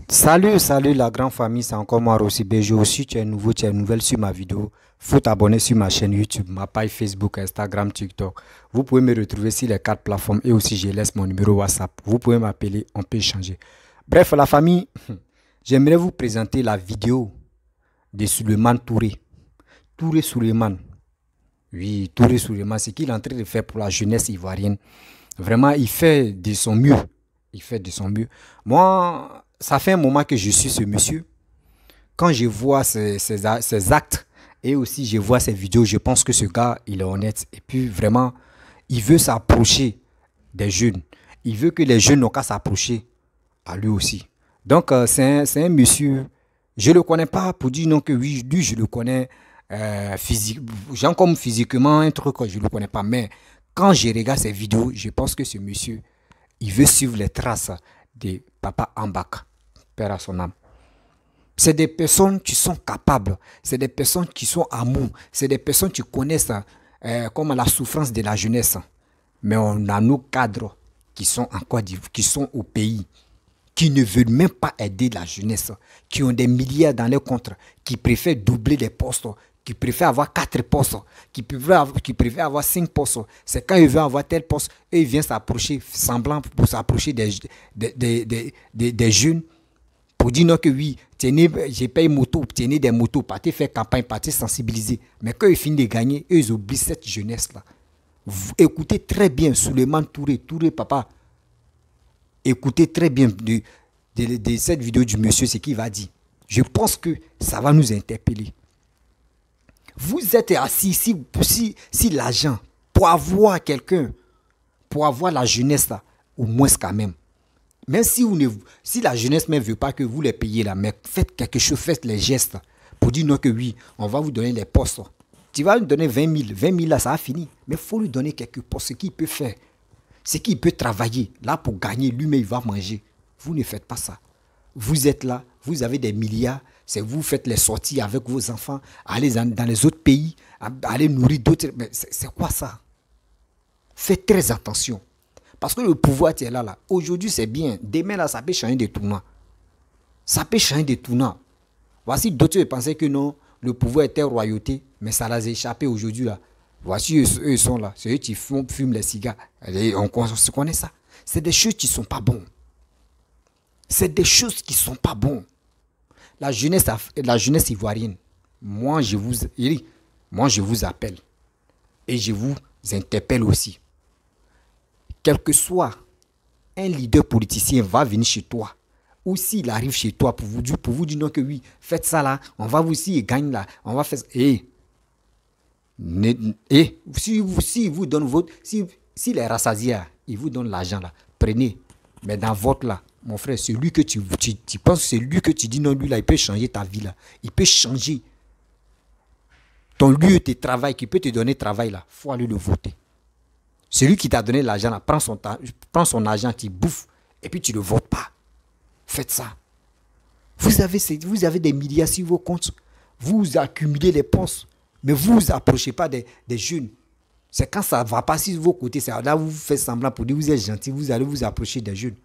Salut la grande famille, c'est encore moi Rossi Bejo. Si tu es nouveau, tu es nouvelle sur ma vidéo, faut t'abonner sur ma chaîne YouTube, ma page Facebook, Instagram, TikTok. Vous pouvez me retrouver sur les 4 plateformes et aussi je laisse mon numéro WhatsApp. Vous pouvez m'appeler, on peut échanger. Bref, la famille, j'aimerais vous présenter la vidéo de Souleymane Touré. Touré Souleymane. Oui, Touré Souleymane, c'est qu'il est en train de faire pour la jeunesse ivoirienne. Vraiment, il fait de son mieux. Il fait de son mieux. Moi, ça fait un moment que je suis ce monsieur. Quand je vois ses actes et aussi je vois ses vidéos, je pense que ce gars, il est honnête. Et puis vraiment, il veut s'approcher des jeunes. Il veut que les jeunes n'ont qu'à s'approcher à lui aussi. Donc, c'est un monsieur, je ne le connais pas pour dire non que oui, lui, je le connais physique, genre comme physiquement, un truc, je ne le connais pas. Mais quand je regarde ses vidéos, je pense que ce monsieur, il veut suivre les traces de Papa Ambak, père à son âme. C'est des personnes qui sont capables, c'est des personnes qui sont amour, c'est des personnes qui connaissent comme la souffrance de la jeunesse. Mais on a nos cadres qui sont en Côte d'Ivoire, qui sont au pays, qui ne veulent même pas aider la jeunesse, qui ont des milliards dans les comptes, qui préfèrent doubler les postes, qui préfèrent avoir 4 postes, qui préfèrent avoir 5 postes. C'est quand ils veulent avoir tel poste, et ils viennent s'approcher, semblant pour s'approcher des jeunes, pour dire non que oui, j'ai payé moto, tenez des motos, partez faire campagne, partez sensibiliser. Mais quand ils finissent de gagner, eux, ils oublient cette jeunesse-là. Vous écoutez très bien Souleymane Touré, papa. Écoutez très bien de cette vidéo du monsieur, ce qu'il va dire. Je pense que ça va nous interpeller. Vous êtes assis, si l'argent, pour avoir quelqu'un, pour avoir la jeunesse là, au moins quand même. Même si la jeunesse ne veut pas que vous les payiez là, mais faites quelque chose, faites les gestes pour dire non que oui, on va vous donner les postes. Tu vas lui donner 20 000, 20 000 là, ça a fini. Mais il faut lui donner quelques postes, ce qu'il peut faire. Ce qu'il peut travailler, là pour gagner, lui-même il va manger. Vous ne faites pas ça. Vous êtes là, vous avez des milliards, c'est vous faites les sorties avec vos enfants, allez dans les autres pays, allez nourrir d'autres. Mais c'est quoi ça? Faites très attention. Parce que le pouvoir est là. Aujourd'hui c'est bien, demain là ça peut changer de tournant. Ça peut changer de tournant. Voici d'autres qui pensaient que non, le pouvoir était royauté, mais ça les a échappé aujourd'hui là. Voici eux, ils sont là. C'est eux qui fument les cigares. On se connaît ça. C'est des choses qui ne sont pas bonnes. C'est des choses qui ne sont pas bonnes. La jeunesse ivoirienne, moi je vous appelle. Et je vous interpelle aussi. Quel que soit un leader politicien va venir chez toi. Ou s'il arrive chez toi pour vous dire non que oui, faites ça là, on va vous aussi gagne là, on va faire ça. Et si vous donne votre, si les rassasiés, ils vous donnent l'argent là, prenez. Mais dans votre là, mon frère, celui que tu penses, c'est lui que tu dis non, lui là, il peut changer ta vie là. Il peut changer ton lieu de travail, qui peut te donner travail là. Il faut aller le voter. Celui qui t'a donné l'argent là, prends son argent, tu bouffe, et puis tu ne le votes pas. Faites ça. Vous avez des milliards sur vos comptes. Vous accumulez les postes. Mais vous ne vous approchez pas des jeunes. C'est quand ça ne va pas sur vos côtés. Là, vous faites semblant pour dire que vous êtes gentil. Vous allez vous approcher des jeunes.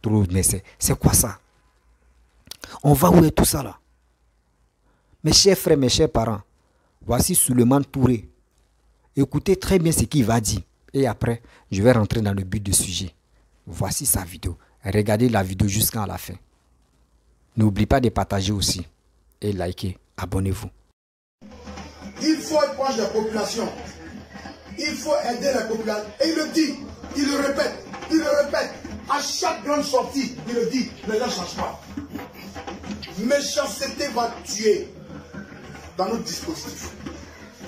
Trop, mais c'est quoi ça? On va où est tout ça là? Mes chers frères, mes chers parents, voici Souleymane Touré. Écoutez très bien ce qu'il va dire. Et après, je vais rentrer dans le but du sujet. Voici sa vidéo. Regardez la vidéo jusqu'à la fin. N'oubliez pas de partager aussi. Et liker. Abonnez-vous. Il faut être proche des populations. Il faut aider les populations. Et il le dit, il le répète. À chaque grande sortie, il le dit, les gens ne changent pas. Méchanceté va tuer dans notre dispositif.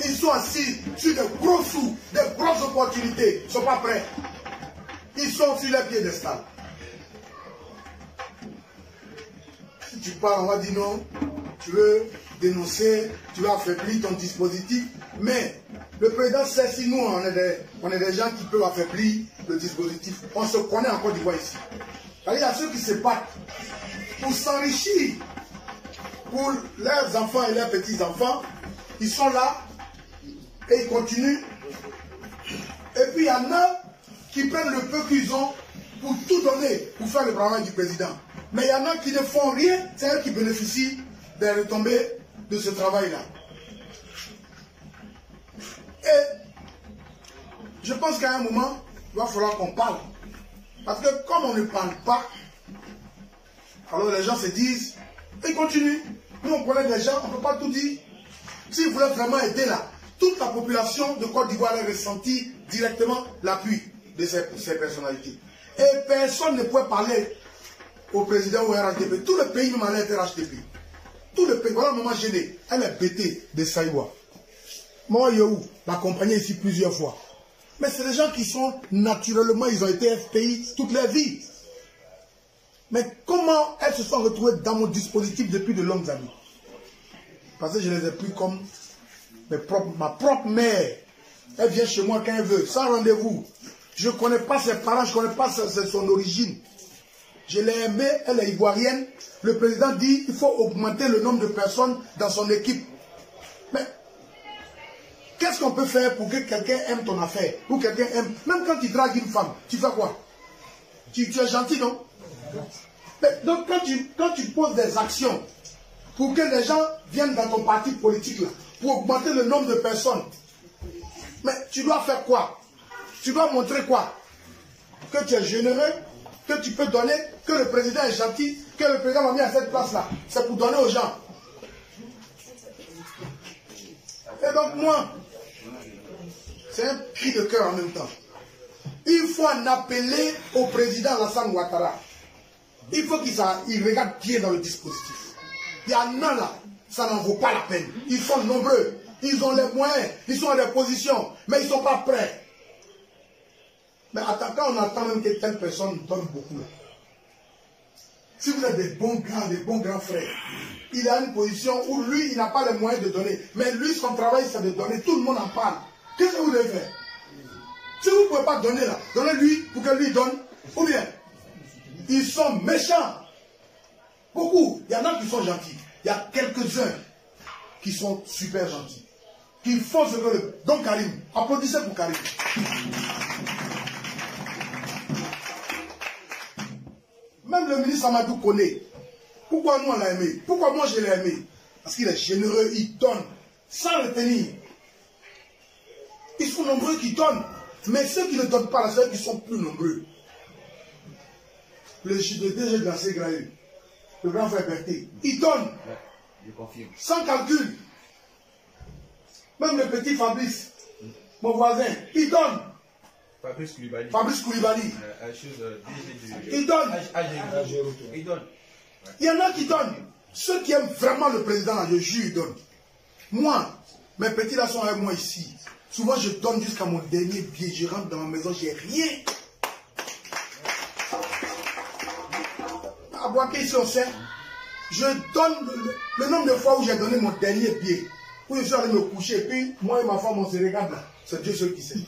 Ils sont assis sur des gros sous, des grosses opportunités. Ils ne sont pas prêts. Ils sont sur les piédestals. Si tu parles, on va dire non, tu veux dénoncer, tu vas affaiblir ton dispositif. Mais le président sait si nous, on est des gens qui peuvent affaiblir le dispositif. On se connaît en Côte d'Ivoire ici. Il y a ceux qui se battent pour s'enrichir, pour leurs enfants et leurs petits-enfants. Ils sont là et ils continuent. Et puis il y en a qui prennent le peu qu'ils ont pour tout donner, pour faire le travail du président. Mais il y en a qui ne font rien, c'est eux qui bénéficient des retombées de ce travail-là. Et je pense qu'à un moment, il va falloir qu'on parle. Parce que comme on ne parle pas, alors les gens se disent, ils continuent. Nous on connaît des gens, on ne peut pas tout dire. S'ils voulaient vraiment aider là, toute la population de Côte d'Ivoire a ressenti directement l'appui de ces personnalités. Et personne ne pouvait parler au président ou à RHDP. Tout le pays même allait être RHDP. Tout le pays. Voilà maman gênée. Elle est bêtée de Saïwa. Maman Yehou l'a accompagnée ici plusieurs fois. Mais c'est des gens qui sont naturellement, ils ont été FPI toute leur vie. Mais comment elles se sont retrouvées dans mon dispositif depuis de longues années? Parce que je les ai pris comme ma propre mère. Elle vient chez moi quand elle veut, sans rendez-vous. Je ne connais pas ses parents, je ne connais pas son origine. Je l'ai aimée, elle est ivoirienne. Le président dit qu'il faut augmenter le nombre de personnes dans son équipe. Mais qu'est-ce qu'on peut faire pour que quelqu'un aime ton affaire? Ou quelqu'un aime, même quand tu dragues une femme, tu fais quoi? Tu es gentil, non? Mais donc quand tu poses des actions pour que les gens viennent dans ton parti politique, là, pour augmenter le nombre de personnes, mais tu dois faire quoi? Tu dois montrer quoi? Que tu es généreux, que tu peux donner, que le président est gentil, que le président m'a mis à cette place-là. C'est pour donner aux gens. Et donc moi, c'est un cri de cœur en même temps. Il faut en appeler au président Alassane Ouattara. Il faut qu'il regarde bien dans le dispositif. Il y en a là, ça n'en vaut pas la peine. Ils sont nombreux, ils ont les moyens, ils sont à des positions, mais ils ne sont pas prêts. Mais quand on attend même que telle personne donne beaucoup, là. Si vous êtes des bons grands frères, il a une position où lui, il n'a pas les moyens de donner. Mais lui, son travail, c'est de donner. Tout le monde en parle. Qu'est-ce que vous devez faire? Si vous ne pouvez pas donner là, donnez-lui pour que lui donne. Ou bien, ils sont méchants. Beaucoup. Il y en a qui sont gentils. Il y a quelques-uns qui sont super gentils. Qui font ce que le... Donc Karim, applaudissez pour Karim. Même le ministre Amadou connaît. Pourquoi nous on l'a aimé? Pourquoi moi je l'ai aimé? Parce qu'il est généreux, il donne sans retenir. Ils sont nombreux qui donnent. Mais ceux qui ne donnent pas, c'est ceux qui sont plus nombreux. Le DG de la Ségraé, le grand frère Berthe, il donne. Je confirme. Sans calcul. Même le petit Fabrice, mon voisin, il donne. Fabrice Koulibaly. Fabrice Koulibaly. Il donne. Il donne. Il y en a qui donnent. Ceux qui aiment vraiment le président, je jure, ils donnent. Moi, mes petits là sont avec moi ici. Souvent, je donne jusqu'à mon dernier billet. Je rentre dans ma maison, j'ai rien. À Boaké, ici, on sait. Je donne le nombre de fois où j'ai donné mon dernier billet. Où je suis allé me coucher. Et puis, moi et ma femme, on se regarde là. C'est Dieu seul qui sait.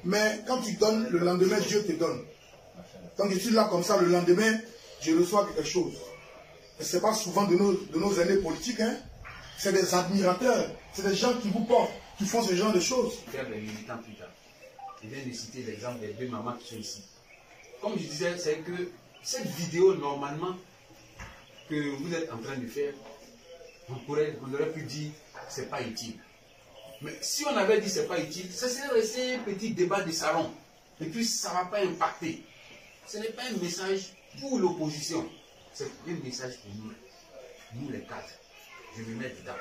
Mais quand tu donnes, le lendemain, Dieu te donne. Donc, je suis là comme ça, le lendemain, je reçois quelque chose. Et ce n'est pas souvent de nos aînés politiques, hein. C'est des admirateurs. C'est des gens qui vous portent, qui font ce genre de choses. Faire des militants plus tard. Je viens de citer l'exemple des deux mamans qui sont ici. Comme je disais, c'est que cette vidéo, normalement, que vous êtes en train de faire, on aurait pu dire c'est pas utile. Mais si on avait dit c'est pas utile, ça serait resté un petit débat de salon. Et puis ça ne va pas impacter. Ce n'est pas un message pour l'opposition. C'est un message pour nous. Nous les quatre. Je me mets dedans.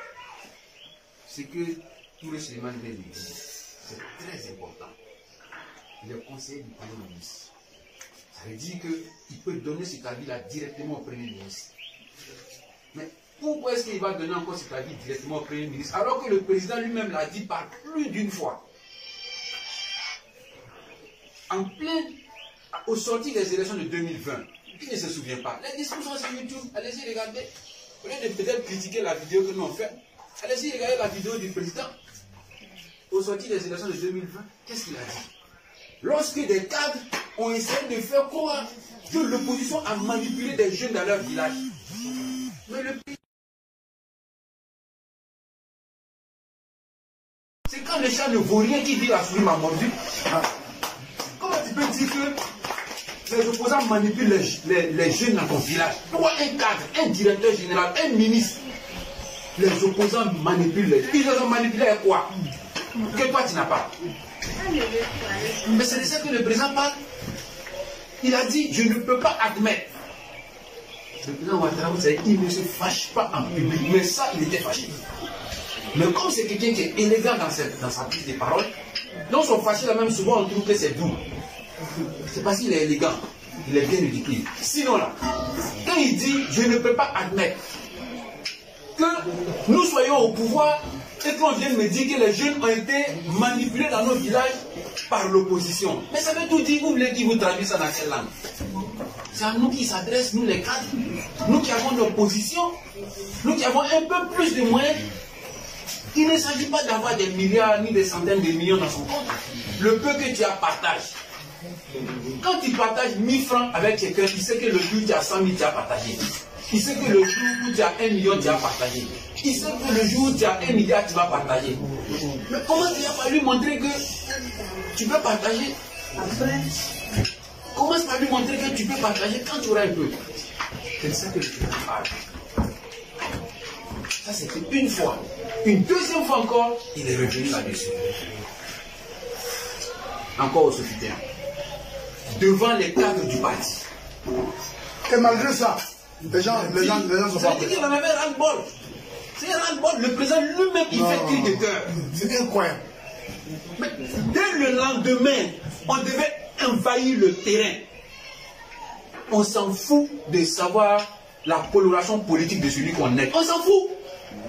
Ce que Touré Suleiman vient de dire, c'est très important. Il est conseiller du Premier ministre. Ça veut dire qu'il peut donner cet avis-là directement au Premier ministre. Mais pourquoi est-ce qu'il va donner encore cet avis directement au Premier ministre alors que le président lui-même l'a dit par plus d'une fois? En plein, au sorti des élections de 2020, qui ne se souvient pas? Les discussions sur YouTube, allez-y regardez. Au lieu de peut-être critiquer la vidéo que nous on fait, allez-y regardez la vidéo du président. Au sorti des élections de 2020, qu'est-ce qu'il a dit? Lorsque des cadres ont essayé de faire croire que l'opposition a manipulé des jeunes dans leur village. Mais le pays... C'est quand le chat ne vaut rien qui dit la souris m'a mordu. Comment tu peux dire que les opposants manipulent les jeunes dans ton village. Toi, un cadre, un directeur général, un ministre, les opposants manipulent les jeunes. Ils les ont manipulés à quoi? Que toi, tu n'as pas. Mais c'est de ça que le président parle. Il a dit, je ne peux pas admettre. Le président Ouattara, vous savez, il ne se fâche pas en public. Mais ça, il était fâché. Mais comme c'est quelqu'un qui est élégant dans sa prise de parole, dans son fâché, là même souvent, on trouve que c'est doux. C'est parce qu'il est élégant. Il est bien ridicule. Sinon, là, quand il dit, je ne peux pas admettre que nous soyons au pouvoir et qu'on vienne me dire que les jeunes ont été manipulés dans nos villages par l'opposition. Mais ça veut tout dire, vous voulez qu'il vous traduise ça dans quelle langue? C'est à nous qui s'adresse, nous les cadres, nous qui avons nos positions, nous qui avons un peu plus de moyens. Il ne s'agit pas d'avoir des milliards ni des centaines de millions dans son compte. Le peu que tu as, partage. Quand tu partages 1000 francs avec quelqu'un, il sait que le jour où tu as 100 000, tu as partagé. Il sait que le jour où tu as 1 million, tu as partagé. Il sait que le jour où tu as 1 milliard, tu vas partager. Mais comment tu vas lui montrer que tu peux partager? Commence par lui montrer que tu peux partager quand tu auras un peu. C'est ça que je te parle. Ça, c'était une fois. Une deuxième fois encore, il est revenu là-dessus. Encore au soutien. Devant les cadres du parti. Et malgré ça, les gens sont pas prêts. Il en avait ras-le-bol. C'est ras-le-bol. Le président lui-même, il fait cri de cœur. C'est incroyable. Mais dès le lendemain, on devait envahir le terrain. On s'en fout de savoir la coloration politique de celui qu'on est. On s'en fout.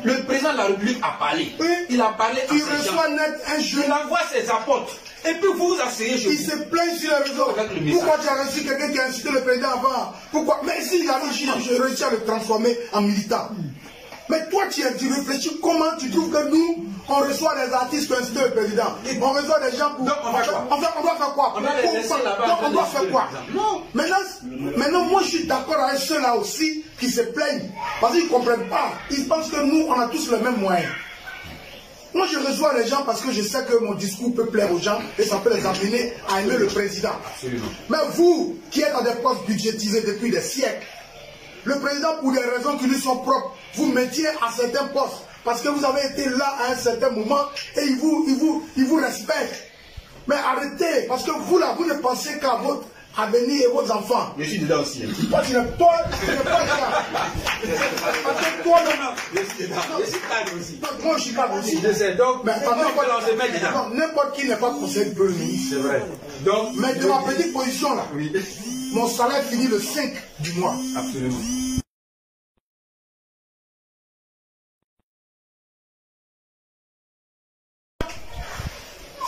Le président de la République a parlé. Oui. Il a parlé à Il ses reçoit gens. net un jeune. Il envoie ses apôtres. Et puis vous vous asseyez chez Il vous. se plaint sur les réseaux. Avec le message. Pourquoi tu as reçu quelqu'un qui a incité le président avant? Pourquoi? Mais s'il a réussi, j'ai réussi à le transformer en militant. Mais toi, tu réfléchis comment tu trouves que nous, on reçoit des artistes qui ont incité le président. On reçoit des gens pour... Donc, on va quoi? On doit faire quoi? On doit les laisser là-bas. Donc, on doit faire quoi? Non. Maintenant, moi, je suis d'accord avec ceux-là aussi qui se plaignent. Parce qu'ils ne comprennent pas. Ils pensent que nous, on a tous les mêmes moyens. Moi, je reçois les gens parce que je sais que mon discours peut plaire aux gens et ça peut les amener à aimer le président. Absolument. Mais vous, qui êtes dans des postes budgétisés depuis des siècles, le président, pour des raisons qui lui sont propres, vous mettiez à certains postes parce que vous avez été là à un certain moment et il vous respecte. Mais arrêtez, parce que vous là, vous ne pensez qu'à votre avenir et vos enfants. Je suis dedans aussi. Toi, tu n'es pas là. Parce que toi, Je suis dedans. Je suis cadre aussi. moi, je suis cadre aussi. Je sais. Donc, Mais n'importe qui n'est pas conseiller de premier ministre. C'est vrai. Donc, Mais de ma petite position là, oui. mon salaire finit le 5 du mois. Absolument.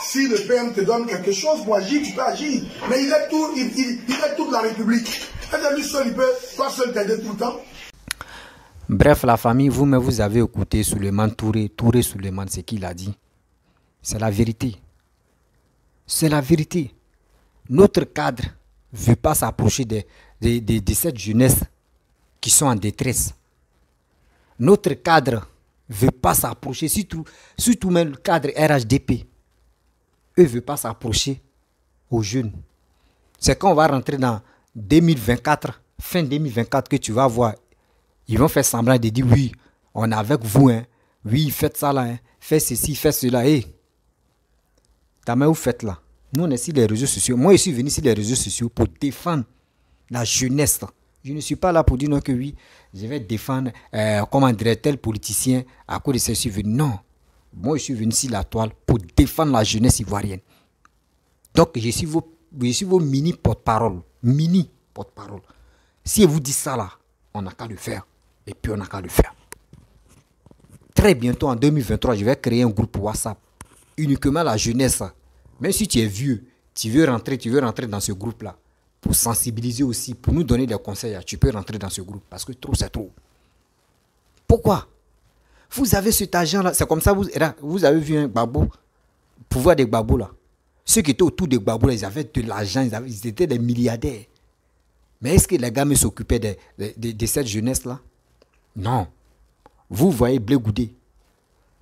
Si le PM te donne quelque chose pour agir, tu peux agir. Mais il est toute la République. Et lui seul, toi seul t'aider tout le temps. Bref, la famille, vous-même, vous avez écouté Souleymane Touré Souleymane, ce qu'il a dit. C'est la vérité. C'est la vérité. Notre cadre ne veut pas s'approcher de cette jeunesse qui sont en détresse. Notre cadre ne veut pas s'approcher, surtout même le cadre RHDP. Eux ne veulent pas s'approcher aux jeunes. C'est quand on va rentrer dans 2024, fin 2024, que tu vas voir. Ils vont faire semblant de dire oui, on est avec vous. Hein. Oui, faites ça là. Hein. Faites ceci, faites cela. Hey. Ta main, vous faites là. Nous, on est sur les réseaux sociaux. Moi, je suis venu sur les réseaux sociaux pour défendre la jeunesse. Je ne suis pas là pour dire non que oui, je vais défendre, comment dirait tel politicien à cause de ce que je suis venu. Non. Moi, je suis venu sur la toile pour défendre la jeunesse ivoirienne. Donc, je suis vos mini porte-parole. Mini porte-parole. Si vous dites ça là, on n'a qu'à le faire. Et puis, on n'a qu'à le faire. Très bientôt, en 2023, je vais créer un groupe WhatsApp. Uniquement la jeunesse. Même si tu es vieux, tu veux rentrer dans ce groupe-là. Pour sensibiliser aussi, pour nous donner des conseils. Tu peux rentrer dans ce groupe. Parce que trop, c'est trop. Pourquoi? Vous avez cet argent-là. C'est comme ça, vous avez vu un Gbagbo, pouvoir des Gbagbo là. Ceux qui étaient autour des Gbagbo là, ils avaient de l'argent, ils étaient des milliardaires. Mais est-ce que les gars me s'occupaient de cette jeunesse-là? Non. Vous voyez Blé Goudé.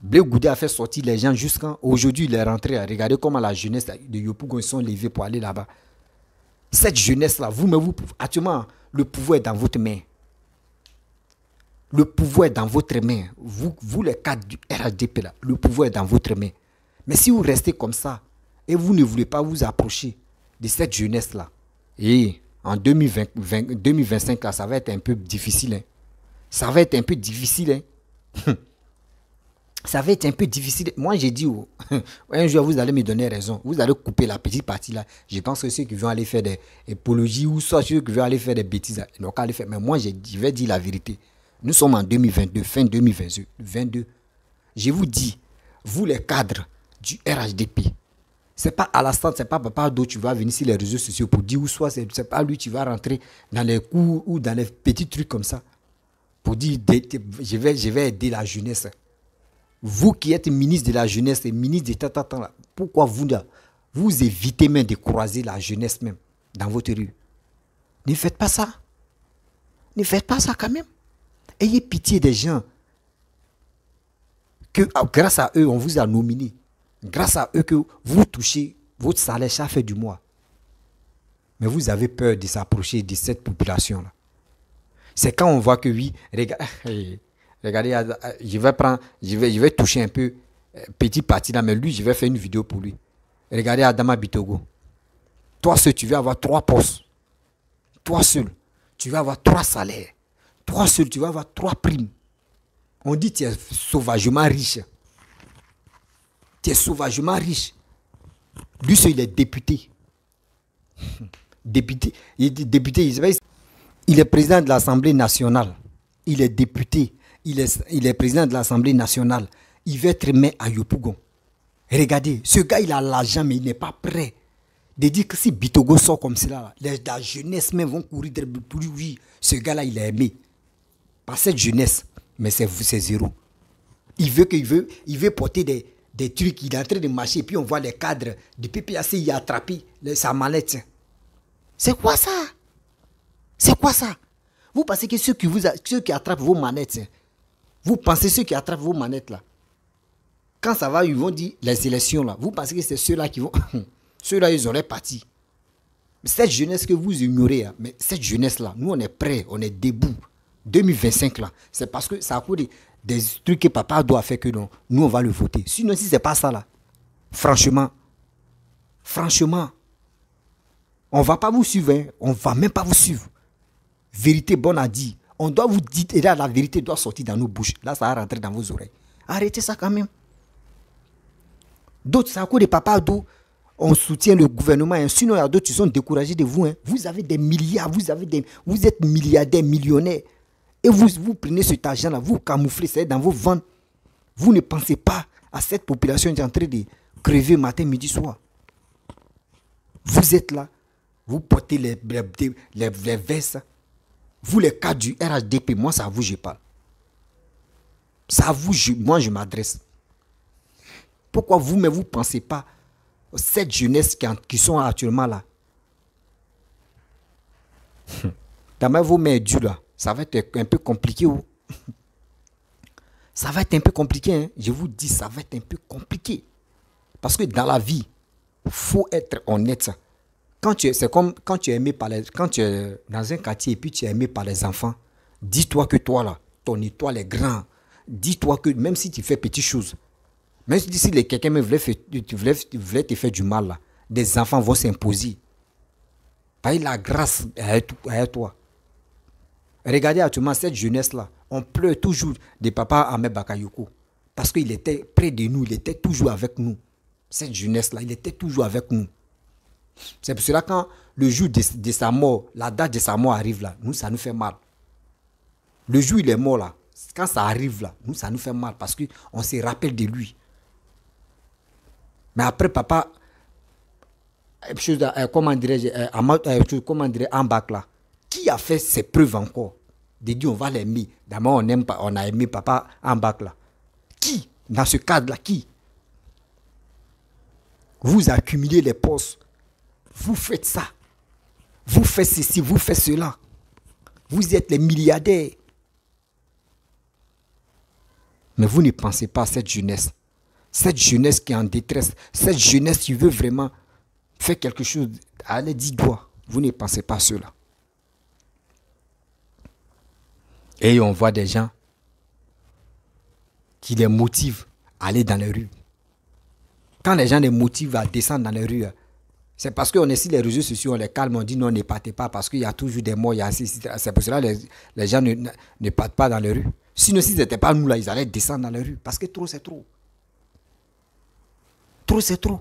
Blé Goudé a fait sortir les gens jusqu'à aujourd'hui, il est rentré. Regardez comment la jeunesse de Yopougon, ils sont levés pour aller là-bas. Cette jeunesse-là, actuellement, le pouvoir est dans votre main. Le pouvoir est dans votre main. Vous les cadres du RHDP, là, le pouvoir est dans votre main. Mais si vous restez comme ça, et vous ne voulez pas vous approcher de cette jeunesse-là, et en 2025, là, ça va être un peu difficile. Hein. Ça va être un peu difficile. Hein. Ça va être un peu difficile. Moi, j'ai dit, un jour, vous allez me donner raison. Vous allez couper la petite partie là. Je pense que ceux qui vont aller faire des apologies ou soit ceux qui vont aller faire des bêtises, ils n'ont qu'à aller faire. Mais moi, je vais dire la vérité. Nous sommes en 2022, fin 2022. Je vous dis, vous les cadres du RHDP, c'est pas à l'instant, c'est pas Papa Ado tu vas venir sur les réseaux sociaux pour dire ou soit c'est pas lui qui va rentrer dans les cours ou dans les petits trucs comme ça pour dire je vais aider la jeunesse. Vous qui êtes ministre de la jeunesse et ministre de tant là, pourquoi vous évitez même de croiser la jeunesse même dans votre rue? Ne faites pas ça. Ne faites pas ça quand même. Ayez pitié des gens que grâce à eux on vous a nominé. Grâce à eux que vous touchez votre salaire chaque fin du mois. Mais vous avez peur de s'approcher de cette population-là. C'est quand on voit que oui, regardez, je vais toucher un peu petit parti là, mais lui, je vais faire une vidéo pour lui. Regardez Adama Bitogo. Toi seul, tu vas avoir 3 postes. Toi seul, tu vas avoir 3 salaires. Toi seul, tu vas avoir 3 primes. On dit que tu es sauvagement riche. Tu es sauvagement riche. Lui seul, il est député. Député, il est président de l'Assemblée nationale. Il est député. Il est président de l'Assemblée nationale. Il va être maire à Yopougon. Regardez, ce gars, il a l'argent, mais il n'est pas prêt de dire que si Bitogo sort comme cela, la jeunesse même vont courir pour lui. Oui, ce gars-là, il est aimé. Par cette jeunesse, mais c'est zéro. Il veut porter des trucs, il est en train de marcher, puis on voit les cadres du PPAC, il a attrapé sa mallette. C'est quoi ça? C'est quoi ça? Vous pensez que ceux qui attrapent vos manettes, vous pensez ceux qui attrapent vos manettes là, quand ça va, ils vont dire les élections là, vous pensez que c'est ceux-là qui vont, ceux-là ils auraient parti. Cette jeunesse que vous ignorez, mais cette jeunesse là, nous on est prêts, on est debout. 2025 là, c'est parce que ça a coûté des trucs que papa doit faire que non, nous on va le voter. Sinon si c'est pas ça là, franchement, on va pas vous suivre, hein. On va même pas vous suivre. Vérité bonne à dire. On doit vous dire, et là, la vérité doit sortir dans nos bouches. Là, ça va rentrer dans vos oreilles. Arrêtez ça quand même. D'autres, c'est à cause des papas d'où on soutient le gouvernement. Hein. Sinon, il y a d'autres qui sont découragés de vous. Hein. Vous avez des milliards, vous êtes milliardaires, millionnaires. Et vous prenez cet argent-là, vous camouflez, c'est dans vos ventes. Vous ne pensez pas à cette population qui est en train de crever matin, midi, soir. Vous êtes là, vous portez les vestes. Vous, les cas du RHDP, moi, c'est à vous que je parle. C'est à vous, moi, je m'adresse. Pourquoi vous, mais vous ne pensez pas à cette jeunesse qui sont actuellement là? Dans vos mains dures, là, ça va être un peu compliqué. Ça va être un peu compliqué. Hein? Je vous dis, ça va être un peu compliqué. Parce que dans la vie, il faut être honnête. C'est comme quand tu es aimé quand tu es dans un quartier et puis tu es aimé par les enfants, dis-toi que toi là, ton étoile est grand. Dis-toi que même si tu fais petites choses, même si quelqu'un voulait te faire du mal là, des enfants vont s'imposer. Parce que la grâce est à toi. Regardez actuellement cette jeunesse là, on pleure toujours de papa Ahmed Bakayoko. Parce qu'il était près de nous, il était toujours avec nous. Cette jeunesse là, il était toujours avec nous. C'est pour cela quand le jour de sa mort, la date de sa mort arrive là, nous ça nous fait mal. Le jour où il est mort là, quand ça arrive là, nous ça nous fait mal parce qu'on se rappelle de lui. Mais après papa, comment dirais-je, Ambak là, qui a fait ses preuves encore? De dire on va l'aimer. D'abord on a aimé papa Ambak là. Qui? Dans ce cadre là, qui? Vous accumulez les postes. Vous faites ça. Vous faites ceci, vous faites cela. Vous êtes les milliardaires. Mais vous ne pensez pas à cette jeunesse. Cette jeunesse qui est en détresse. Cette jeunesse qui veut vraiment faire quelque chose. Allez, dis-toi. Vous ne pensez pas à cela. Et on voit des gens qui les motivent à aller dans les rues. Quand les gens les motivent à descendre dans les rues, c'est parce qu'on est sur les réseaux sociaux, on les calme, on dit non, ne partez pas parce qu'il y a toujours des morts, c'est pour cela que les gens ne partent pas dans les rues. Sinon, si ce n'était pas nous là, ils allaient descendre dans les rues parce que trop c'est trop. Trop c'est trop.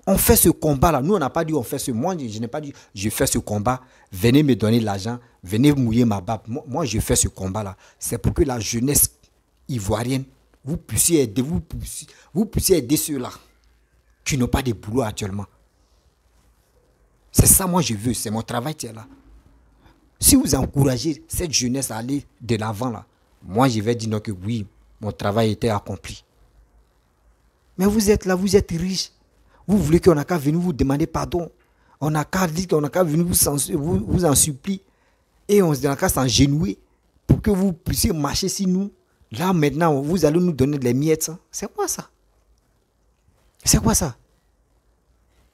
On fait ce combat-là. Nous, on n'a pas dit on fait ce... Moi, je n'ai pas dit je fais ce combat. Venez me donner l'argent. Venez mouiller ma barbe. Moi, je fais ce combat-là. C'est pour que la jeunesse ivoirienne, vous puissiez aider ceux-là qui n'ont pas de boulot actuellement. C'est ça, moi, je veux. C'est mon travail qui est là. Si vous encouragez cette jeunesse à aller de l'avant, là, moi, je vais dire non, que oui, mon travail était accompli. Mais vous êtes là, vous êtes riche. Vous voulez qu'on n'a qu'à venir vous demander pardon. On n'a qu'à dire qu'on n'a qu'à venir vous en supplier. Et on n'a qu'à s'engenouiller pour que vous puissiez marcher sur nous. Là, maintenant, vous allez nous donner des miettes. C'est quoi ça? C'est quoi ça?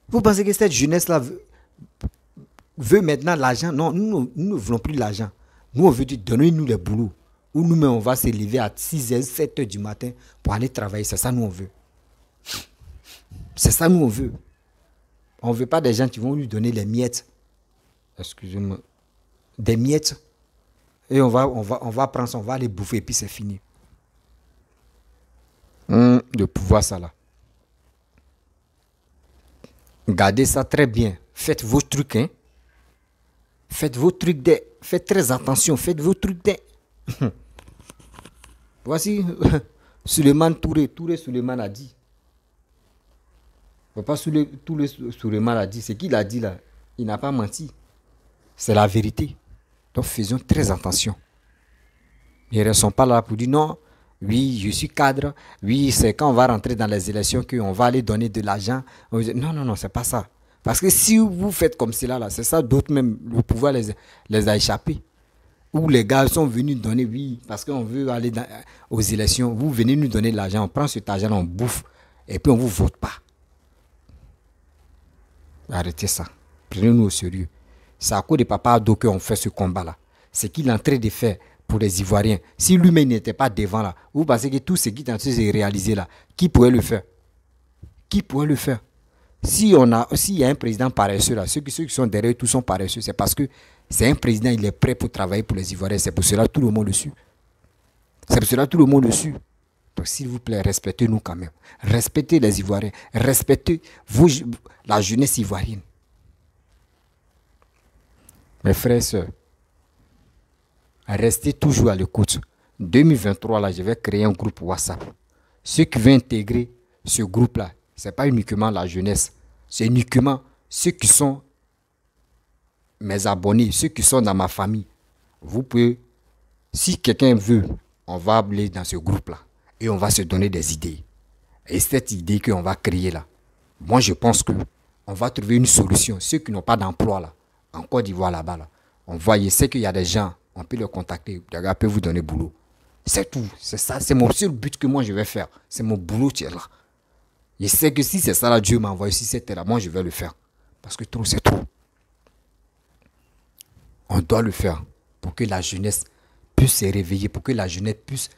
Vous pensez que cette jeunesse-là veut maintenant l'argent? Non, nous ne voulons plus l'argent. Nous, on veut dire, donnez-nous le boulot. Ou nous-mêmes, on va se lever à 6h, 7h du matin pour aller travailler. C'est ça, nous, on veut. C'est ça, nous, on veut. On ne veut pas des gens qui vont lui donner les miettes. Excusez-moi. Des miettes. Et on va prendre ça, on va aller bouffer et puis c'est fini. De pouvoir ça là. Gardez ça très bien. Faites vos trucs. Hein. Faites vos trucs. Faites très attention. Faites vos trucs. Voici Suleiman Touré Suleiman a dit. Pas Touré Suleiman a dit. C'est qui l'a dit là? Il n'a pas menti. C'est la vérité. Donc faisons très attention. Ils ne sont pas là pour dire non. Oui, je suis cadre. Oui, c'est quand on va rentrer dans les élections qu'on va aller donner de l'argent. Non, c'est pas ça. Parce que si vous faites comme cela, là, c'est ça, d'autres même, le pouvoir les a échappés. Ou les gars sont venus donner, oui, parce qu'on veut aller aux élections. Vous venez nous donner de l'argent, on prend cet argent, on bouffe, et puis on ne vous vote pas. Arrêtez ça. Prenez-nous au sérieux. C'est à cause de Papa Ado qu'on fait ce combat-là. C'est qu'il est en train de faire pour les Ivoiriens. Si lui-même n'était pas devant là, vous pensez que tout ce qui est en train de se réaliser là, qui pourrait le faire? Qui pourrait le faire? S'il y a un président paresseux là, ceux qui sont derrière tous sont paresseux, c'est parce que c'est un président, il est prêt pour travailler pour les Ivoiriens. C'est pour cela que tout le monde le suit. C'est pour cela que tout le monde le suit. Donc s'il vous plaît, respectez-nous quand même. Respectez les Ivoiriens. Respectez la jeunesse ivoirienne. Mes frères et sœurs, restez toujours à l'écoute. 2023, là, je vais créer un groupe WhatsApp. Ceux qui veulent intégrer ce groupe-là, ce n'est pas uniquement la jeunesse. C'est uniquement ceux qui sont mes abonnés, ceux qui sont dans ma famille. Vous pouvez, si quelqu'un veut, on va aller dans ce groupe-là et on va se donner des idées. Et cette idée qu'on va créer là, moi je pense qu'on va trouver une solution. Ceux qui n'ont pas d'emploi là, en Côte d'Ivoire là-bas, là, on voit, je sais qu'il y a des gens, on peut les contacter, les gars peuvent vous donner boulot. C'est tout, c'est ça, c'est mon seul but que moi je vais faire. C'est mon boulot qui est là. Je sais que si c'est ça là, Dieu m'a envoyé, si c'était là, moi je vais le faire. Parce que trop c'est trop. On doit le faire pour que la jeunesse puisse se réveiller, pour que la jeunesse puisse...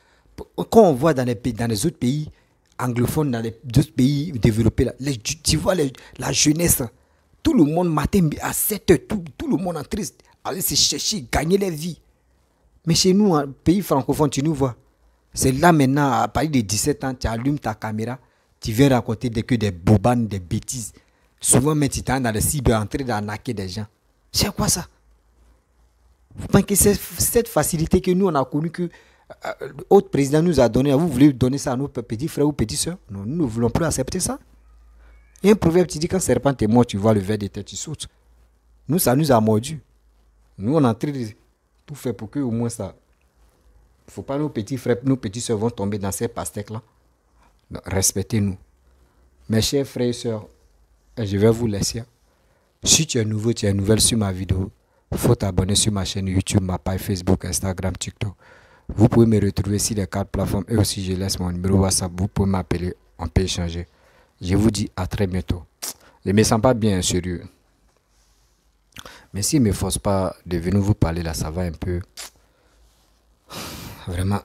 Quand on voit dans les autres pays anglophones, dans les autres pays développés, là, tu vois la jeunesse, tout le monde matin à 7 heures, tout le monde en triste, aller se chercher, gagner leur vie. Mais chez nous, en pays francophone, tu nous vois. C'est là maintenant, à partir de 17 ans, tu allumes ta caméra, tu viens raconter des bobanes, des bêtises. Souvent, même tu es dans les cyber, en train d'arnaquer des gens. C'est quoi ça? Vous pensez que c'est cette facilité que nous, on a connue, que l'autre président nous a donné, vous voulez donner ça à nos petits frères ou petites soeurs? Non, nous ne voulons plus accepter ça. Il y a un proverbe qui dit, quand serpent est mort, tu vois le ver de tête, tu sautes. Nous, ça nous a mordu. Nous, on est en train de tout faire pour que au moins ça... Il ne faut pas nos petits frères, nos petites soeurs vont tomber dans ces pastèques-là. Respectez-nous. Mes chers frères et sœurs, je vais vous laisser. Si tu es nouveau, tu es nouvelle sur ma vidéo, il faut t'abonner sur ma chaîne YouTube, ma page Facebook, Instagram, TikTok. Vous pouvez me retrouver sur les 4 plateformes et aussi je laisse mon numéro WhatsApp. Vous pouvez m'appeler, on peut échanger. Je vous dis à très bientôt. Je ne me sens pas bien, sérieux. Mais s'il ne me force pas de venir vous parler là, ça va un peu. Vraiment,